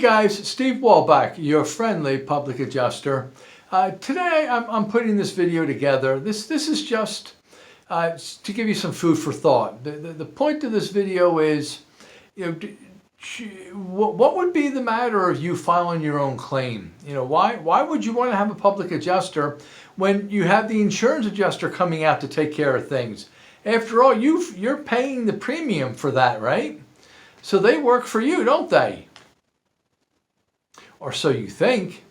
guys, Steve Wolbach, your friendly public adjuster. Today I'm putting this video together. This is just to give you some food for thought. The point of this video is, what would be the matter of you filing your own claim? Why would you want to have a public adjuster when you have the insurance adjuster coming out to take care of things? After all, you're paying the premium for that, right? So they work for you, don't they? Or so you think.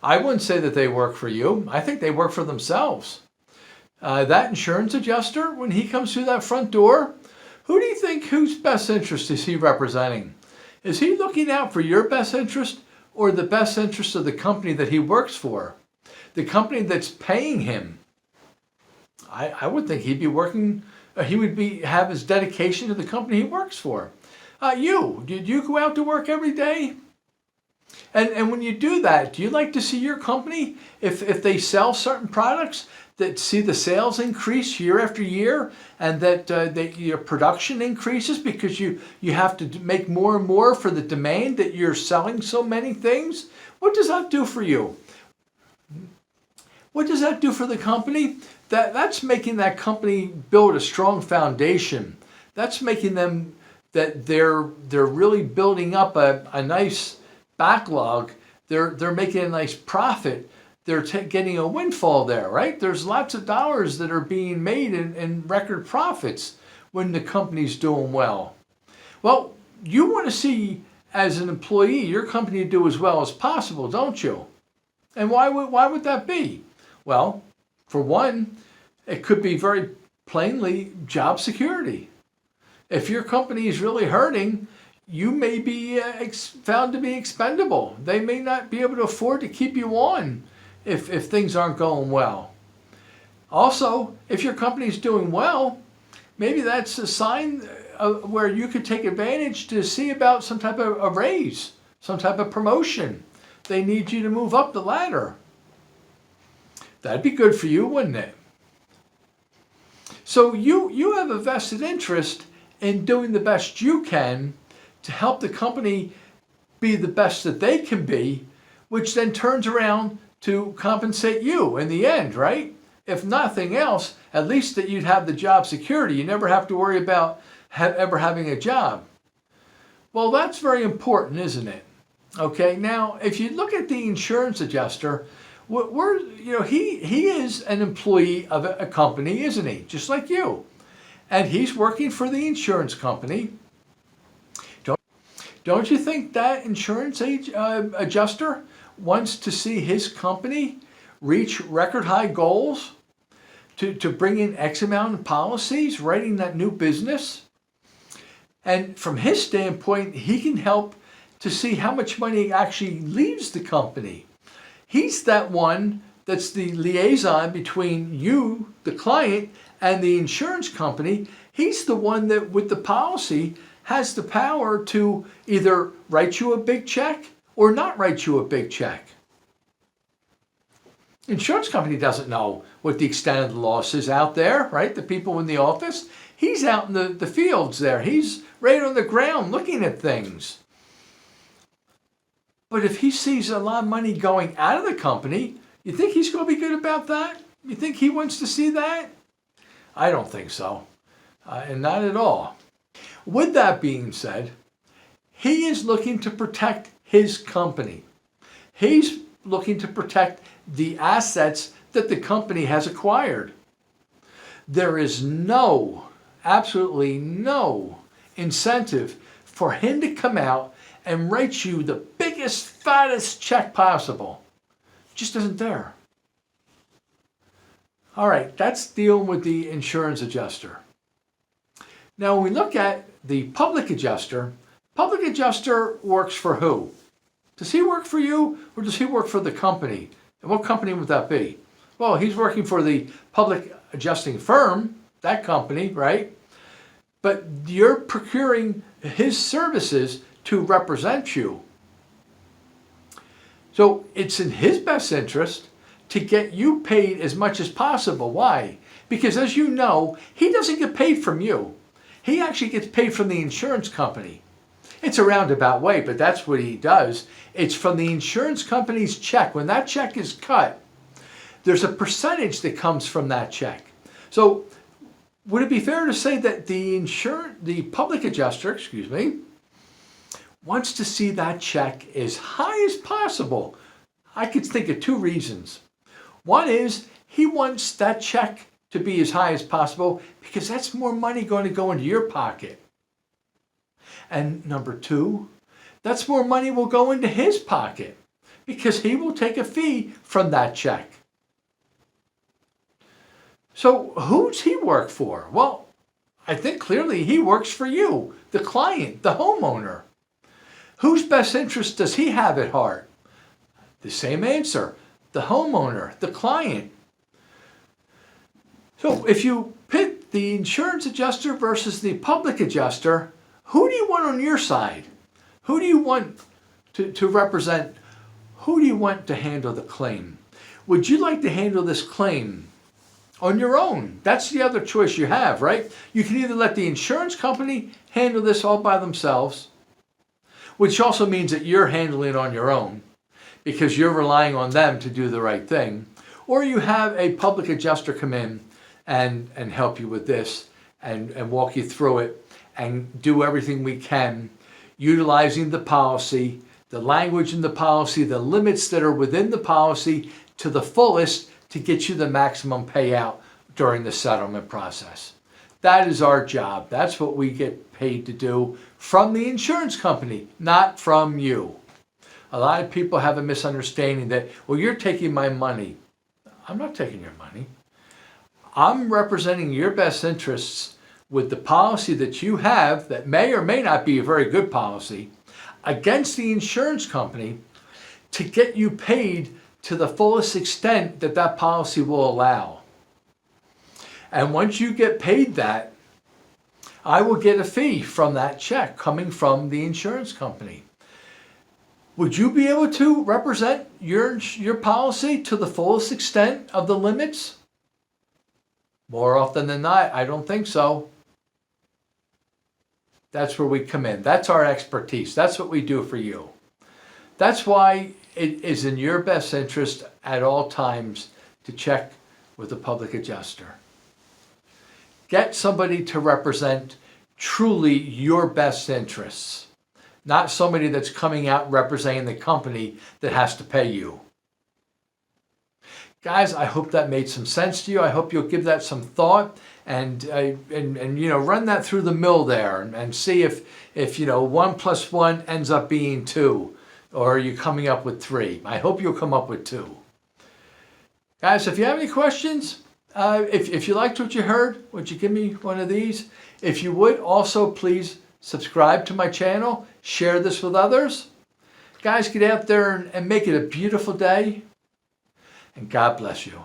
I wouldn't say that they work for you. I think they work for themselves. That insurance adjuster, when he comes through that front door, who do you think, whose best interest is he representing? Is he looking out for your best interest or the best interest of the company that he works for? The company that's paying him? I would think he'd be working, have his dedication to the company he works for. Did you go out to work every day? And when you do that, do you like to see your company, if they sell certain products, that see the sales increase year after year, and that your production increases because you have to make more and more for the demand that you're selling so many things? What does that do for you? What does that do for the company? That's making that company build a strong foundation. That's making them that they're really building up a nice backlog. They're making a nice profit. They're getting a windfall there, right? There's lots of dollars that are being made in record profits when the company's doing well. Well, you want to see, as an employee, your company do as well as possible, don't you? And why would that be? Well, for one, it could be very plainly job security. If your company is really hurting, you may be found to be expendable. They may not be able to afford to keep you on if things aren't going well. Also, if your company is doing well, maybe that's a sign where you could take advantage to see about some type of a raise, some type of promotion. They need you to move up the ladder. That'd be good for you, wouldn't it? So you have a vested interest in doing the best you can to help the company be the best that they can be, which then turns around to compensate you in the end, right? If nothing else, at least that you'd have the job security. You never have to worry about ever having a job. Well, that's very important, isn't it? Okay, now if you look at the insurance adjuster, he is an employee of a company, isn't he? Just like you. And he's working for the insurance company. Don't you think that insurance adjuster wants to see his company reach record high goals, to bring in X amount of policies, writing that new business? And from his standpoint, he can help to see how much money actually leaves the company. He's that one that's the liaison between you, the client, and the insurance company. He's the one that, with the policy, has the power to either write you a big check or not write you a big check. Insurance company doesn't know what the extent of the loss is out there, right? The people in the office. He's out in the fields there. He's right on the ground looking at things. But if he sees a lot of money going out of the company, you think he's going to be good about that? You think he wants to see that? I don't think so. And not at all. With that being said, he is looking to protect his company. He's looking to protect the assets that the company has acquired. There is absolutely no incentive for him to come out and write you the biggest, fattest check possible. Just isn't there. All right, that's dealing with the insurance adjuster. Now, when we look at the public adjuster works for who? Does he work for you, or does he work for the company? And what company would that be? Well, he's working for the public adjusting firm, that company, right? But you're procuring his services to represent you. So it's in his best interest to get you paid as much as possible. Why? Because as you know, he doesn't get paid from you. He actually gets paid from the insurance company. It's a roundabout way, but that's what he does. It's from the insurance company's check. When that check is cut, there's a percentage that comes from that check. So would it be fair to say that the public adjuster, wants to see that check as high as possible? I could think of two reasons. One is he wants that check to be as high as possible because that's more money going to go into your pocket. And number two, that's more money will go into his pocket because he will take a fee from that check. So who's he work for? Well, I think clearly he works for you, the client, the homeowner. Whose best interest does he have at heart? The same answer, the homeowner, the client. So if you pick the insurance adjuster versus the public adjuster, who do you want on your side? Who do you want to represent? Who do you want to handle the claim? Would you like to handle this claim on your own? That's the other choice you have, right? You can either let the insurance company handle this all by themselves, which also means that you're handling it on your own because you're relying on them to do the right thing, or you have a public adjuster come in and help you with this and walk you through it and do everything we can, utilizing the policy, the language in the policy, the limits that are within the policy to the fullest to get you the maximum payout during the settlement process. That is our job. That's what we get paid to do from the insurance company, not from you. A lot of people have a misunderstanding that, well, you're taking my money. I'm not taking your money. I'm representing your best interests with the policy that you have that may or may not be a very good policy against the insurance company to get you paid to the fullest extent that that policy will allow. And once you get paid that, I will get a fee from that check coming from the insurance company. Would you be able to represent your policy to the fullest extent of the limits? More often than not, I don't think so. That's where we come in. That's our expertise. That's what we do for you. That's why it is in your best interest at all times to check with a public adjuster. Get somebody to represent truly your best interests, not somebody that's coming out representing the company that has to pay you. Guys, I hope that made some sense to you. I hope you'll give that some thought and run that through the mill there and see if 1 + 1 ends up being 2, or are you coming up with 3? I hope you'll come up with 2. Guys, if you have any questions, if you liked what you heard, would you give me one of these? If you would, also please subscribe to my channel, share this with others. Guys, get out there and make it a beautiful day. And God bless you.